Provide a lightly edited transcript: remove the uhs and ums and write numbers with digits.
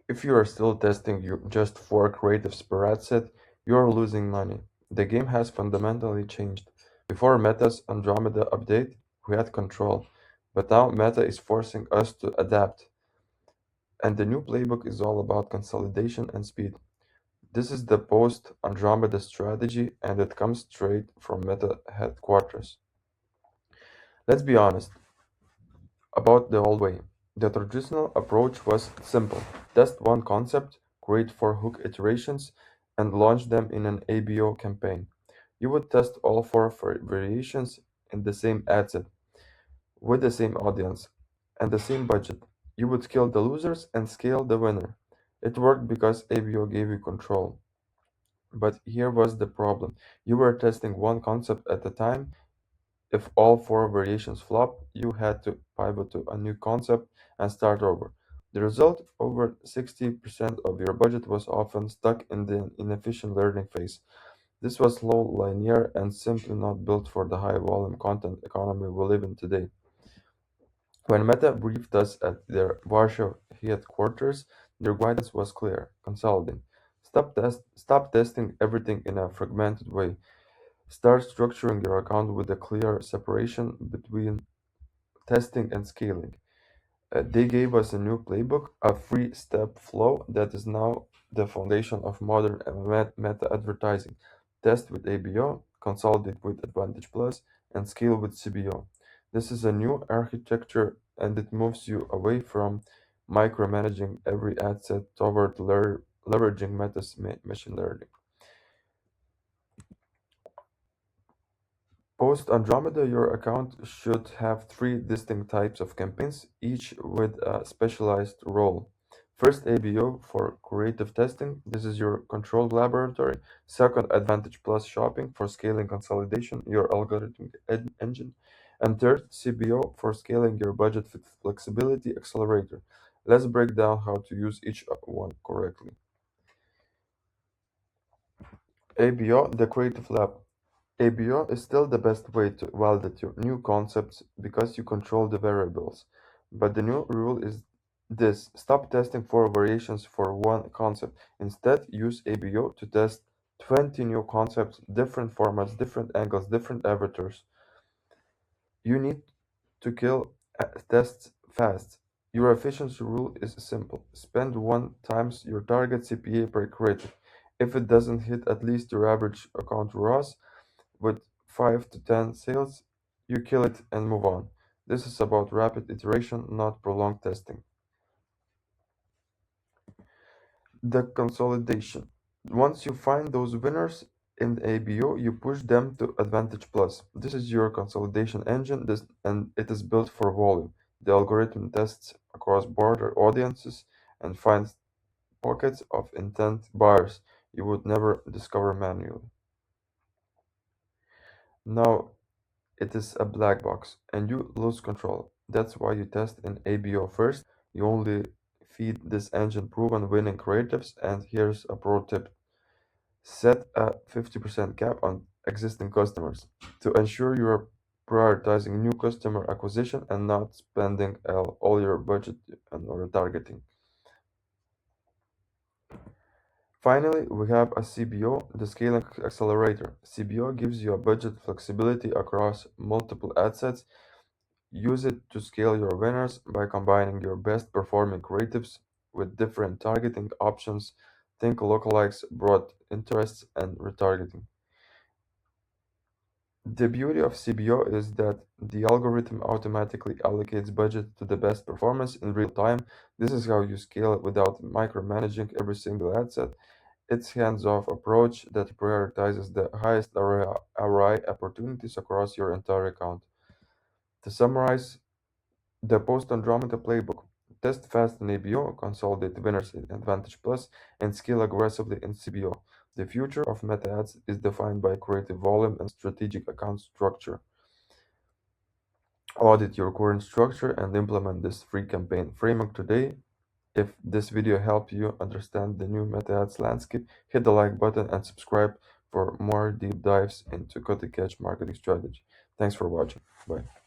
If you are still testing just 4 creatives per ad set, you are losing money. The game has fundamentally changed. Before Meta's Andromeda update, we had control, but now Meta is forcing us to adapt, and the new playbook is all about consolidation and speed. This is the post Andromeda strategy, and it comes straight from Meta headquarters. Let's be honest about the old way. The traditional approach was simple: test one concept, create 4 hook iterations, and launch them in an ABO campaign. You would test all 4 variations in the same ad set, with the same audience, and the same budget. You would kill the losers and scale the winner. It worked because ABO gave you control. But here was the problem. You were testing one concept at a time. If all 4 variations flopped, you had to pivot to a new concept and start over. The result, over 60% of your budget was often stuck in the inefficient learning phase. This was slow, linear, and simply not built for the high volume content economy we live in today. When Meta briefed us at their Warsaw headquarters, their guidance was clear: consolidate. Stop testing everything in a fragmented way. Start structuring your account with a clear separation between testing and scaling. They gave us a new playbook, a 3-step flow that is now the foundation of modern meta advertising. Test with ABO, consolidate with Advantage Plus, and scale with CBO. This is a new architecture, and it moves you away from micromanaging every ad set toward leveraging Meta's machine learning. Post Andromeda, your account should have 3 distinct types of campaigns, each with a specialized role. First, ABO for creative testing. This is your control laboratory. Second, Advantage Plus shopping for scaling consolidation, your algorithm engine. And third, CBO for scaling your budget flexibility accelerator. Let's break down how to use each one correctly. ABO, the creative lab. ABO is still the best way to validate your new concepts because you control the variables. But the new rule is this: stop testing 4 variations for one concept. Instead, use ABO to test 20 new concepts, different formats, different angles, different avatars. You need to kill tests fast. Your efficiency rule is simple: spend 1 times your target CPA per creative. If it doesn't hit at least your average account ROAS, with 5 to 10 sales, you kill it and move on. This is about rapid iteration, not prolonged testing. The consolidation. Once you find those winners in ABO, you push them to Advantage Plus. This is your consolidation engine, and it is built for volume. The algorithm tests across border audiences and finds pockets of intent buyers you would never discover manually. Now, it is a black box, and you lose control. That's why you test in ABO first. You only feed this engine proven winning creatives, and here's a pro tip: set a 50% cap on existing customers to ensure you are prioritizing new customer acquisition and not spending all your budget on retargeting. Finally, we have a CBO, the scaling accelerator. CBO gives you a budget flexibility across multiple ad sets. Use it to scale your winners by combining your best performing creatives with different targeting options. Think lookalikes, broad interests, and retargeting. The beauty of CBO is that the algorithm automatically allocates budget to the best performance in real time. This is how you scale without micromanaging every single ad set. It's hands-off approach that prioritizes the highest ROI opportunities across your entire account. To summarize, the post-Andromeda playbook: test fast in ABO, consolidate winners in Advantage Plus, and scale aggressively in CBO. The future of meta ads is defined by creative volume and strategic account structure. Audit your current structure and implement this free campaign framework today. If this video helped you understand the new meta ads landscape, hit the like button and subscribe for more deep dives into cutting edge marketing strategy. Thanks for watching. Bye.